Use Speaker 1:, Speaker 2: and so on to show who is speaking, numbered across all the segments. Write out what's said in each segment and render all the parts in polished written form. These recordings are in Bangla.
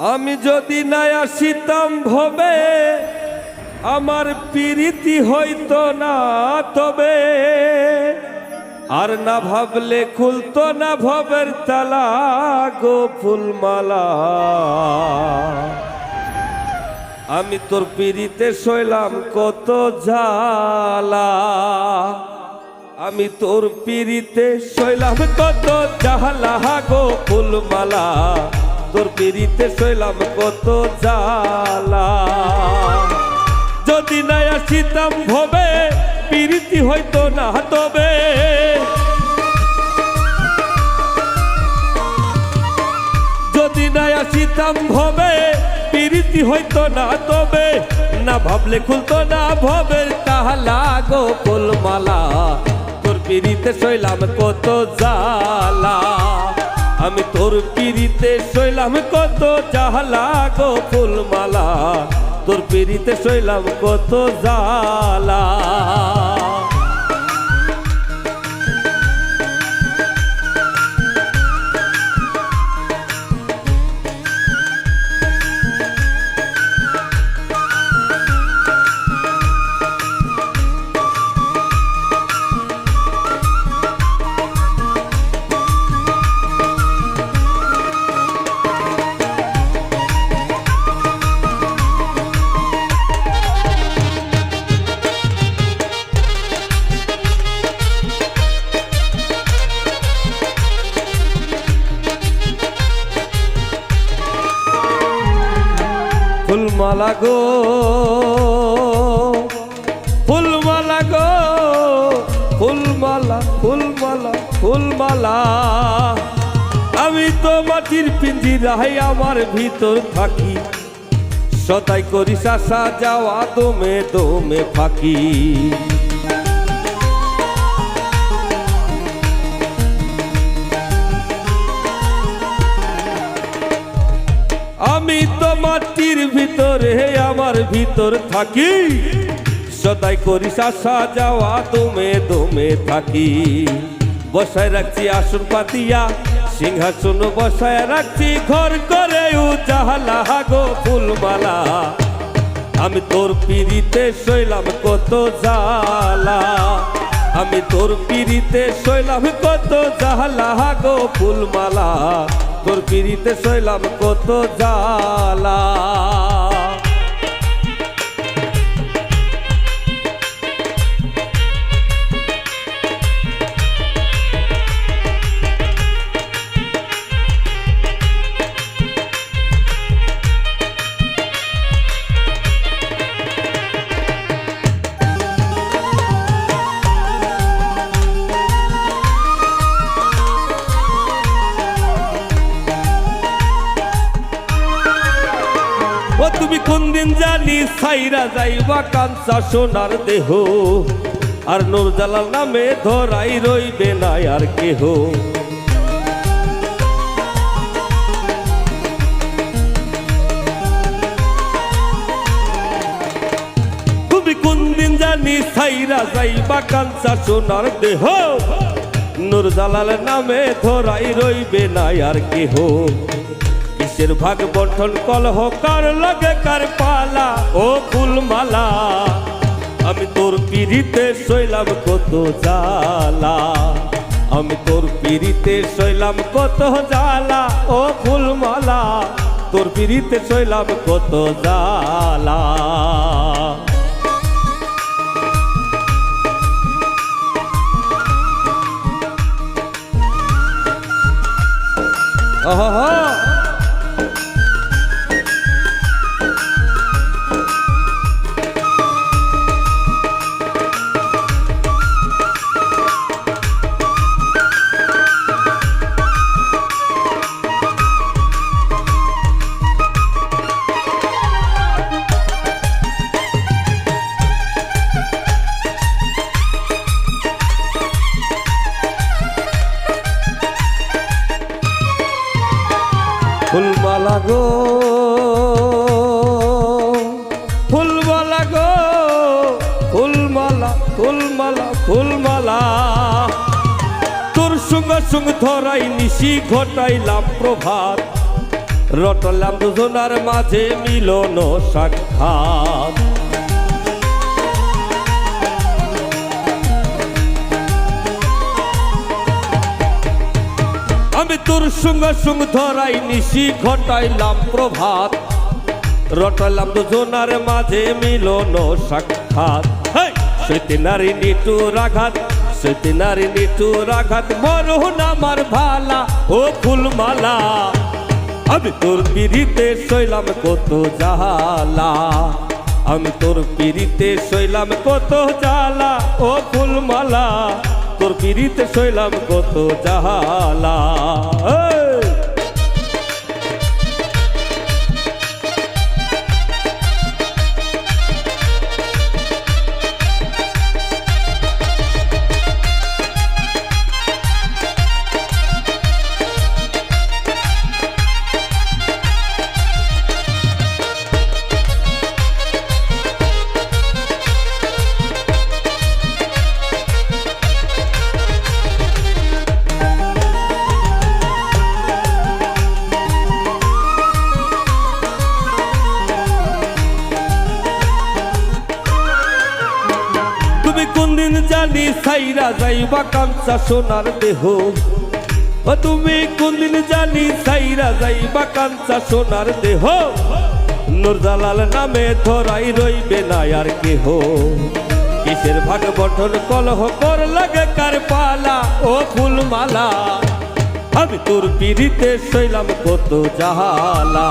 Speaker 1: আমি যদি না আসিতাম ভবে আমার প্রীতি হইতো না তবে, আর না ভাবলে খুলতো না ভবের তালা গো ফুলমালা। আমি তোর প্রীতিতে সইলাম কত জ্বালা, আমি তোর প্রীতিতে সইলাম কত জ্বালা গো ফুলমালা, তোর প্রীতিতে সইলাম কত জ্বালা। যদি না আসিতাম ভবে প্রীতি হইতো না তবে, যদি না আসিতাম ভবে প্রীতি হইতো না তবে, না ভাবলে খুলতো না ভবের তালা গো ফুলমালা, তোর প্রীতিতে সইলাম কত জ্বালা। আমি তোর প্রীতিতে সইলাম কত জ্বালা গো ফুলমালা, তোর প্রীতিতে সইলাম কত জ্বালা। ফুলমালা গো ফুলমালা গো ফুলমালা ফুলমালা ফুলমালা, আমি তো মাটির পিঞ্জিরায় আমার ভিতর থাকি, সদাই করিস আসা যাওয়া দমে দমে ফাঁকি। আমি তো মাটির ভিতরে আমার ভিতর থাকি, সদাই করিস আসা যাওয়া দমে দমে থাকি। বসায় রাখছি আসন পাতিয়া সিংহাসন বসায় রাখছি, ঘর করে উজালা গো ফুলমালা, আমি তোর প্রীতিতে সইলাম কত জ্বালা। আমি তোর প্রীতিতে সইলাম কত জ্বালা গো ফুলমালা, তোর প্রীতিতে সইলাম কত জ্বালা। ও তুমি কোন দিন জানি সাইরা যাইবা কাঞ্চা সোনার দেহ, আর নূরজালাল নামে ধরাই রইবে না আর কেহ। তুমি কোন দিন জানি সাইরা যাইবা কাঞ্চা সোনার দেহ, নূরজালাল নামে ধরাই রইবে না আর কেহ। কিসের ভাগ বন্ধন কলহ কার লাগে কার পালা ও ফুলমালা, আমি তোর প্রীতিতে সইলাম কত জ্বালা। আমি তোর প্রীতিতে সইলাম কত জ্বালা ও ফুলমালা, তোর প্রীতিতে সইলাম কত জ্বালা। আহা ফুলমালা গো ফুলমালা গো ফুলমালা ফুলমালা ফুলমালা, তোর সঙ্গ সঙ্গ ধরাই নিশি ঘটাইলাম প্রভাত, রটলাম দুজনার মাঝে মিলন সাক্ষাৎ। আমি তোর সঙ্গে সঙ্গ ধরাই নিশি ঘটাইলাম প্রভাত, রটাইলাম দুজনার মাঝে মিলন সাক্ষাৎ। সৈতে নারী নিটুর আঘাত, সৈতে নারী নিটুর আঘাত, মরণ আমার ভালা ও ফুলমালা। আমি তোর পিড়িতে সইলাম কত জ্বালা, আমি তোর পিড়িতে সইলাম কত জ্বালা ও ফুলমালা, তোর পিড়িতে সইলাম কত জ্বালা। কোনদিন জানি সাইরা যাইবা কাঞ্চা সোনার দেহ, ও তুমি কোনদিন জানি সাইরা যাইবা কাঞ্চা সোনার দেহ। নূরজালাল নামে ধরাই রইবে না আর কেহ, কিসের ভাগ বটন কলহ কর লাগে কার পালা ও ফুলমালা। আমি তোর পিড়িতে সইলাম কত জ্বালা,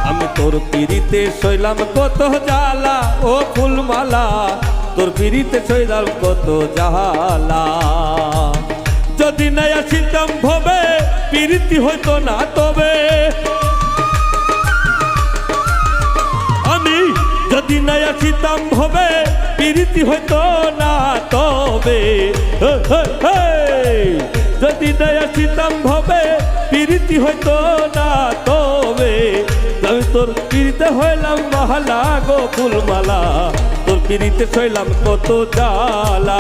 Speaker 1: আমি তোর পিড়িতে সইলাম কত জ্বালা ও ফুলমালা, তোর পিড়িতে সইলাম কত জ্বালা। যদি নাই আসিতাম ভবে পিড়িতি হইতো না তবে, আমি যদি নাই আসিতাম ভবে পিড়িতি হইতো না তবে, যদি নাই আসিতাম ভবে পিড়িতি হইতো না তবে। আমি তোর পিড়িতে হইলাম মহালা গো ফুলমালা, তোর পিড়িতে সইলাম কত জ্বালা,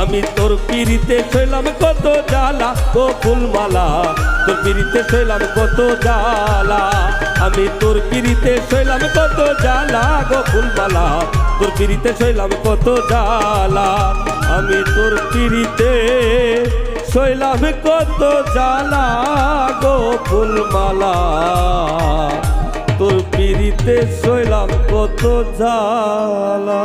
Speaker 1: আমি তোর পিড়িতে সইলাম কত জ্বালা গো ফুলমালা, তোর পিড়িতে সইলাম কত জ্বালা, আমি তোর পিড়িতে সইলাম কত জ্বালা গো ফুলমালা, তোর পিড়িতে সইলাম কত জ্বালা, আমি তোর পিড়িতে সইলাম কত জ্বালা গো ফুলমালা, তোর পিড়িতে সইলাম কত জ্বালা।